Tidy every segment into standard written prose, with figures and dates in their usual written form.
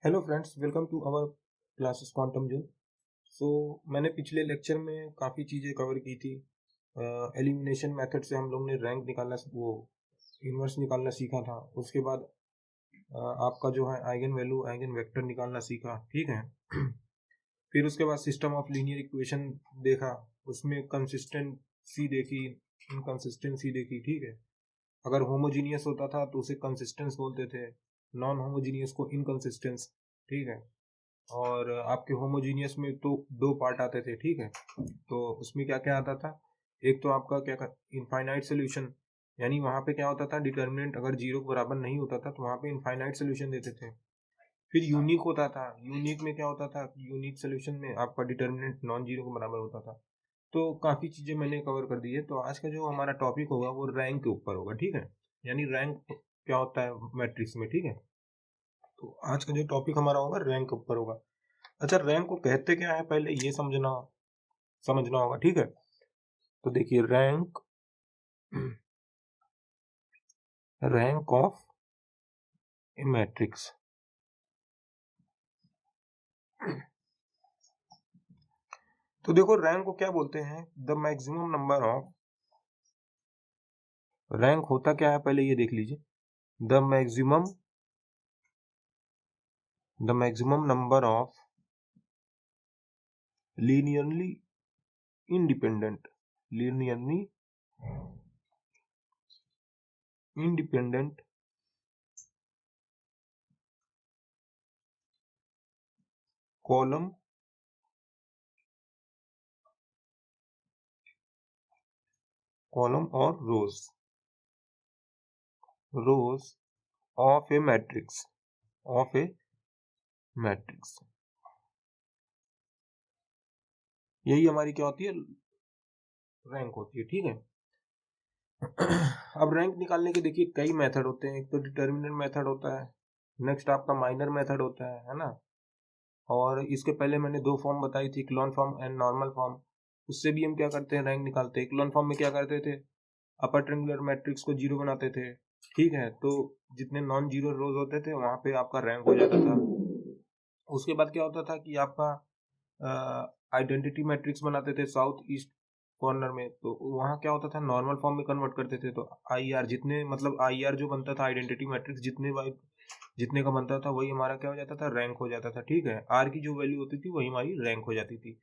Hello friends, welcome to our classes quantum June. So मैंने पिछले lecture में काफ़ी चीज़ें कवर की थी। एलिमिनेशन मेथड से हम लोग ने रैंक निकालना, वो इन्वर्स निकालना सीखा था। उसके बाद आपका जो है आइगन वैल्यू, आइगन वेक्टर निकालना सीखा, ठीक है। फिर उसके बाद सिस्टम ऑफ लीनियर इक्वेशन देखा, उसमें कंसिस्टेंसी देखी, इनकंसिस्टेंसी देखी, ठीक है। अगर होमोजीनियस होता था तो उसे कंसिस्टेंस बोलते थे, नॉन होमोजीनियस को इनकंसिस्टेंस, ठीक है। और आपके होमोजीनियस में तो दो पार्ट आते थे, ठीक है। तो उसमें क्या क्या आता था, एक तो आपका क्या इनफाइनाइट सोल्यूशन, यानी वहाँ पे क्या होता था, डिटर्मिनेंट अगर जीरो के बराबर नहीं होता था तो वहाँ पे इनफाइनाइट सोल्यूशन देते थे। फिर यूनिक होता था, यूनिक में क्या होता था, यूनिक सोल्यूशन में आपका डिटर्मिनेंट नॉन जीरो के बराबर होता था। तो काफ़ी चीज़ें मैंने कवर कर दी है। तो आज का जो हमारा टॉपिक होगा वो रैंक के ऊपर होगा, ठीक है। यानी रैंक क्या होता है मैट्रिक्स में, ठीक है। तो आज का जो टॉपिक हमारा होगा रैंक के ऊपर होगा। अच्छा, रैंक को कहते क्या है पहले ये समझना होगा, ठीक है। तो देखिए, रैंक ऑफ ए मैट्रिक्स। तो देखो, रैंक को क्या बोलते हैं, the maximum number of, rank होता क्या है पहले ये देख लीजिए। The maximum number of linearly linearly independent column और rows of a matrix, of a matrix. यही हमारी क्या होती है, रैंक होती है, ठीक है। अब रैंक निकालने के देखिए कई मेथड होते हैं। एक तो डिटर्मिनेंट मेथड होता है, नेक्स्ट आपका माइनर मेथड होता है ना। और इसके पहले मैंने दो फॉर्म बताई थी, echelon form and normal form. उससे भी हम क्या करते हैं, रैंक निकालते हैं। इक्लोन फॉर्म में क्या करते थे, अपर ट्रायंगुलर मैट्रिक्स को जीरो बनाते थे, ठीक है। तो जितने नॉन जीरो रोज होते थे वहां पे आपका रैंक हो जाता था। उसके बाद क्या होता था कि आपका आइडेंटिटी मैट्रिक्स बनाते थे साउथ ईस्ट कॉर्नर में। तो वहाँ क्या होता था, नॉर्मल फॉर्म में कन्वर्ट करते थे। तो आई आर जितने, मतलब आई आर जो बनता था, आइडेंटिटी मैट्रिक्स जितने का बनता था वही हमारा क्या हो जाता था, रैंक हो जाता था, ठीक है। आर की जो वैल्यू होती थी वही हमारी रैंक हो जाती थी,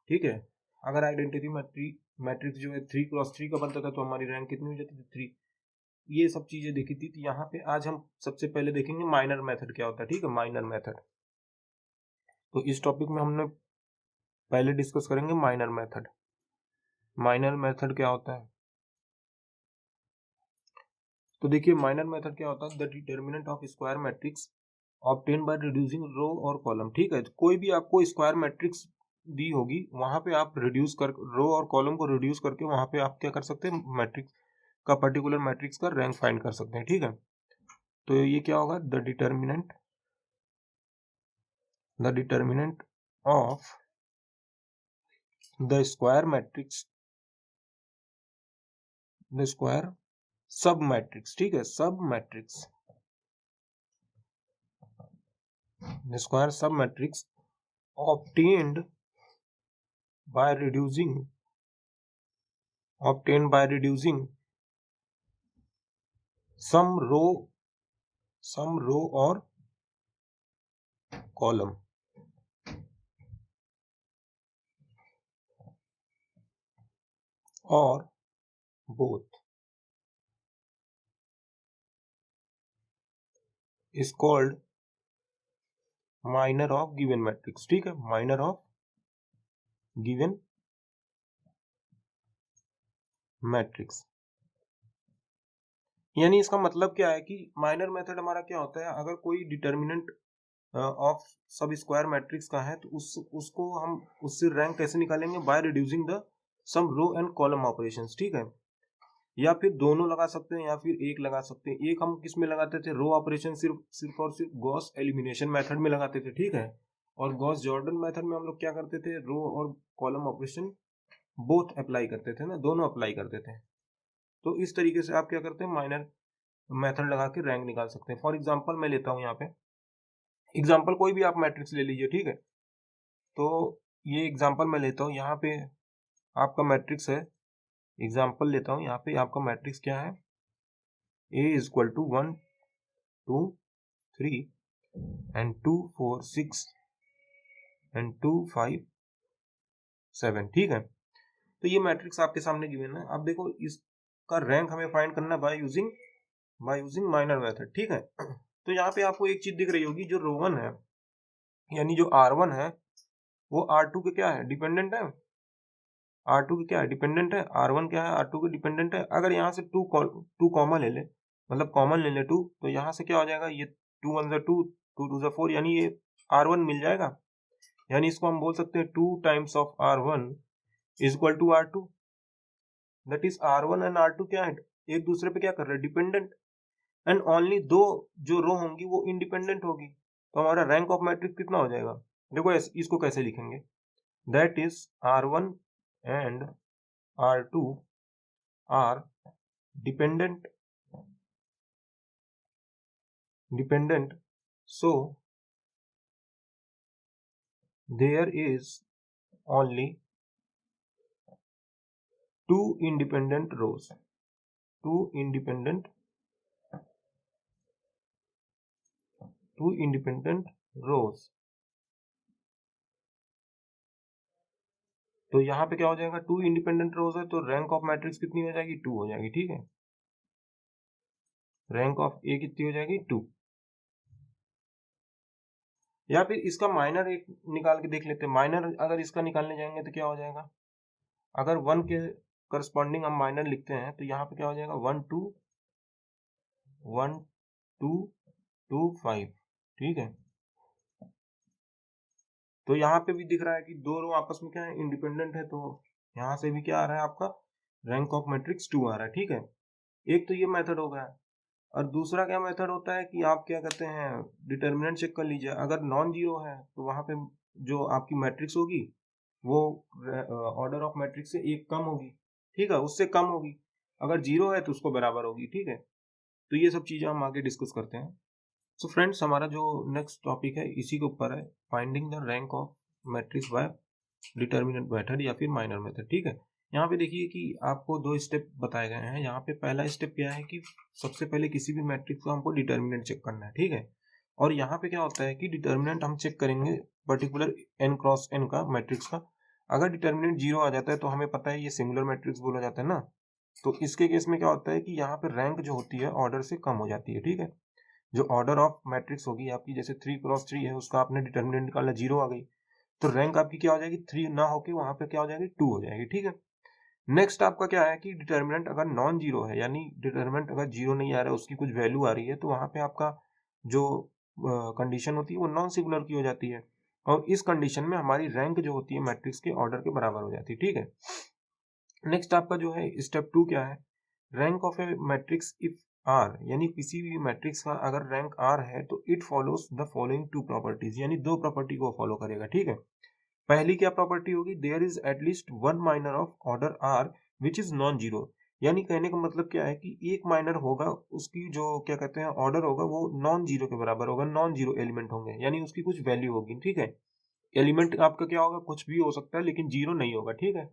ठीक है। अगर आइडेंटिटी मैट्रिक्स जो है 3x3 का बनता था तो हमारी रैंक कितनी हो जाती थी, 3। ये सब चीजें देखी थी। तो यहाँ पे आज हम सबसे पहले देखेंगे माइनर मेथड क्या होता है, ठीक है, माइनर मेथड। तो इस टॉपिक में हमने पहले डिस्कस करेंगे माइनर मेथड। माइनर मेथड क्या होता है, तो देखिए माइनर मेथड क्या होता है, the determinant of square matrix obtain by reducing row और कॉलम, ठीक है। कोई भी आपको स्क्वायर मैट्रिक्स दी होगी, वहां पे आप रिड्यूस कर, रो और कॉलम को रिड्यूस करके वहां पे आप क्या कर सकते हैं, मैट्रिक्स का, पर्टिकुलर मैट्रिक्स का रैंक फाइंड कर सकते हैं, ठीक है। तो ये क्या होगा, the determinant of the square matrix, the square सब मैट्रिक्स, ठीक है, सब मैट्रिक्स, द स्क्वायर सब matrix obtained by reducing some row or column or both is called minor of given matrix, ठीक है, minor of given matrix। यानी इसका मतलब क्या है कि माइनर मेथड हमारा क्या होता है, अगर कोई determinant of sub square matrix का है तो उसको हम उससे रैंक कैसे निकालेंगे, by reducing the some row and column operations, ठीक है। या फिर दोनों लगा सकते हैं या फिर एक लगा सकते हैं। एक हम किस में लगाते थे, रो ऑपरेशन सिर्फ और सिर्फ गॉस एलिमिनेशन मेथड में लगाते थे, ठीक है। और गॉस जॉर्डन मेथड में हम लोग क्या करते थे, रो और कॉलम ऑपरेशन बोथ अप्लाई करते थे ना, दोनों अप्लाई करते थे। तो इस तरीके से आप क्या करते हैं, माइनर मेथड लगा के रैंक निकाल सकते हैं। फॉर एग्जाम्पल मैं लेता हूँ यहाँ पे, एग्जाम्पल कोई भी आप मैट्रिक्स ले लीजिए, ठीक है। तो ये एग्जाम्पल मैं लेता हूँ, यहाँ पे आपका मैट्रिक्स है, एग्जाम्पल लेता हूँ, यहाँ पे आपका मैट्रिक्स क्या है, A is equal to 1 2 3 and 2 4 6 and 2 5 7, ठीक है। तो ये मैट्रिक्स आपके सामने गिवन है। अब देखो इसका रैंक हमें फाइंड करना है बाय यूजिंग माइनर मेथड, ठीक है। तो यहाँ पे आपको एक चीज दिख रही होगी, जो रो 1 है यानी जो R1 है वो R2 के क्या है, डिपेंडेंट है। R2 के क्या है, डिपेंडेंट है। R1 क्या है, R2 के डिपेंडेंट है। अगर यहाँ से टू कॉमन ले ले, मतलब कॉमन ले ले 2, तो यहाँ से क्या हो जाएगा, ये 2 1 2 2 2 4, यानी ये R1 मिल जाएगा। यानी इसको हम बोल सकते हैं 2 times of R1 is equal to R2। That is R1 and R2 क्या है, एक दूसरे पे क्या कर रहे हैं, डिपेंडेंट। एंड ओनली दो जो रो होंगी वो इंडिपेंडेंट होगी। तो हमारा रैंक ऑफ मैट्रिक्स कितना हो जाएगा, देखो इसको कैसे लिखेंगे, that is R1 and R2 are dependent, so there is only two independent rows, two independent rows। तो यहाँ पे क्या हो जाएगा, टू इंडिपेंडेंट रोज है, तो रैंक ऑफ मैट्रिक्स कितनी हो जाएगी, 2 हो जाएगी, ठीक है। रैंक ऑफ ए कितनी हो जाएगी, 2। या फिर इसका माइनर एक निकाल के देख लेते हैं। माइनर अगर इसका निकालने जाएंगे तो क्या हो जाएगा, अगर 1 के करस्पॉन्डिंग हम माइनर लिखते हैं तो यहाँ पे क्या हो जाएगा, 1 2 1 2 2 5, ठीक है। तो यहाँ पे भी दिख रहा है कि दो रो आपस में क्या है, इंडिपेंडेंट है। तो यहाँ से भी क्या आ रहा है, आपका रैंक ऑफ मैट्रिक्स 2 आ रहा है, ठीक है। एक तो ये मेथड हो गया। और दूसरा क्या मेथड होता है कि आप क्या कहते हैं, डिटर्मिनेंट चेक कर लीजिए। अगर नॉन जीरो है तो वहां पे जो आपकी मैट्रिक्स होगी वो ऑर्डर ऑफ मैट्रिक्स से एक कम होगी, ठीक है, उससे कम होगी। अगर जीरो है तो उसको बराबर होगी, ठीक है। तो ये सब चीजें हम आगे डिस्कस करते हैं। सो फ्रेंड्स, हमारा जो नेक्स्ट टॉपिक है इसी के ऊपर है, finding the rank of matrix bye determinant method या फिर माइनर मेथड, ठीक है। यहाँ पे देखिए कि आपको दो स्टेप बताए गए हैं। यहाँ पे पहला स्टेप क्या है कि सबसे पहले किसी भी मैट्रिक्स को हमको डिटर्मिनेंट चेक करना है, ठीक है। और यहाँ पे क्या होता है कि डिटर्मिनेंट हम चेक करेंगे पर्टिकुलर n क्रॉस n का मैट्रिक्स का। अगर डिटर्मिनेंट 0 आ जाता है तो हमें पता है ये सिंगुलर मैट्रिक्स बोला जाता है ना। तो इसके केस में क्या होता है कि यहाँ पे रैंक जो होती है ऑर्डर से कम हो जाती है, ठीक है। जो ऑर्डर ऑफ मैट्रिक्स होगी आपकी, जैसे 3 क्रॉस 3 है, उसका आपने डिटर्मिनेंट निकाला, 0 आ गई, तो रैंक आपकी क्या हो जाएगी, 3 ना होके वहां पे क्या हो जाएगी, 2 हो जाएगी, ठीक है। नेक्स्ट आपका क्या है कि डिटर्मिनेंट अगर नॉन जीरो है, यानी डिटर्मिनेंट अगर जीरो नहीं आ रहा है, उसकी कुछ वैल्यू आ रही है, तो वहां पे आपका जो कंडीशन होती है वो नॉन सिंगुलर की हो जाती है। और इस कंडीशन में हमारी रैंक जो होती है मैट्रिक्स के ऑर्डर के बराबर हो जाती है, ठीक है। नेक्स्ट आपका जो है स्टेप 2 क्या है, rank of a matrix if r, यानी किसी भी मैट्रिक्स का अगर रैंक आर है तो it follows the following two properties, यानी दो प्रॉपर्टी को फॉलो करेगा, ठीक है। पहली क्या प्रॉपर्टी होगी, there is at least one minor of order r which is non zero. यानी कहने का मतलब क्या है कि एक माइनर होगा, उसकी जो क्या कहते हैं ऑर्डर होगा वो नॉन जीरो के बराबर होगा, नॉन जीरो एलिमेंट होंगे, यानी उसकी कुछ वैल्यू होगी, ठीक है। एलिमेंट आपका क्या होगा, कुछ भी हो सकता है लेकिन जीरो नहीं होगा, ठीक है।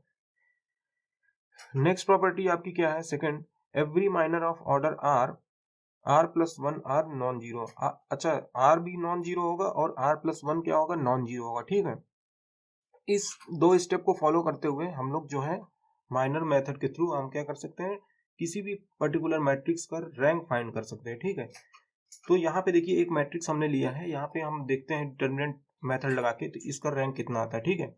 नेक्स्ट प्रॉपर्टी आपकी क्या है, second, every minor of order r r plus one r non zero. अच्छा, आर भी नॉन जीरो होगा और आर प्लस वन क्या होगा, नॉन जीरो होगा, ठीक है। इस दो स्टेप को फॉलो करते हुए हम लोग जो है माइनर मेथड के थ्रू हम क्या कर सकते हैं, किसी भी पर्टिकुलर मैट्रिक्स का रैंक फाइंड कर सकते हैं, ठीक है। तो यहाँ पे देखिए एक मैट्रिक्स हमने लिया है, यहाँ पे हम देखते हैं डिटर्मिनेंट मेथड लगा के तो इसका रैंक कितना आता है, ठीक है।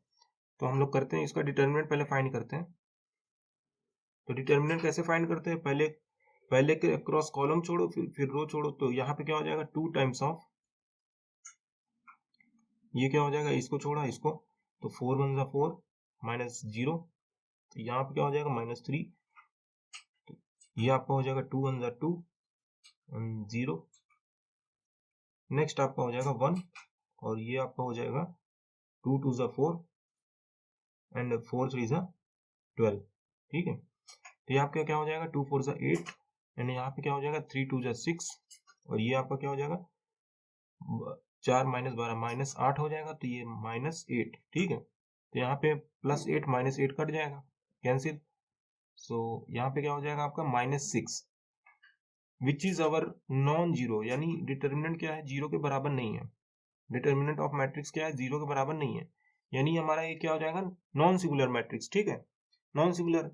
तो हम लोग करते हैं इसका डिटर्मिनेंट पहले फाइंड करते हैं। तो डिटर्मिनेंट कैसे फाइंड करते हैं, पहले पहले के क्रॉस कॉलम छोड़ो, फिर रो छोड़ो। तो यहाँ पे क्या हो जाएगा, 2 टाइम्स ऑफ, ये क्या हो जाएगा, इसको छोड़ा इसको, तो 4 1 जा 4 माइनस 0, तो यहाँ पे क्या हो जाएगा, -3। तो ये आपका हो जाएगा 2 1 जा 2 0। नेक्स्ट आपका हो जाएगा 1, और ये आपका हो जाएगा 2 2 जा 4 एंड 4 3 जा 12, ठीक है। तो ये आपका क्या हो जाएगा, 2 4 जा 8 एंड यहाँ पे क्या हो जाएगा 3 2 जा 6, और ये आपका क्या हो जाएगा 4 माइनस 12 माइनस 8 हो जाएगा, तो ये -8, ठीक है। तो यहाँ पे +8 -8 कट जाएगा, कैंसिल। सो यहाँ पे क्या हो जाएगा आपका -6, which is our non zero, यानी डिटर्मिनेंट क्या है, जीरो के बराबर नहीं है। डिटर्मिनेंट ऑफ मैट्रिक्स क्या है, जीरो के बराबर नहीं है, यानी हमारा ये क्या हो जाएगा, नॉन सिंगुलर मैट्रिक्स, ठीक है। Non singular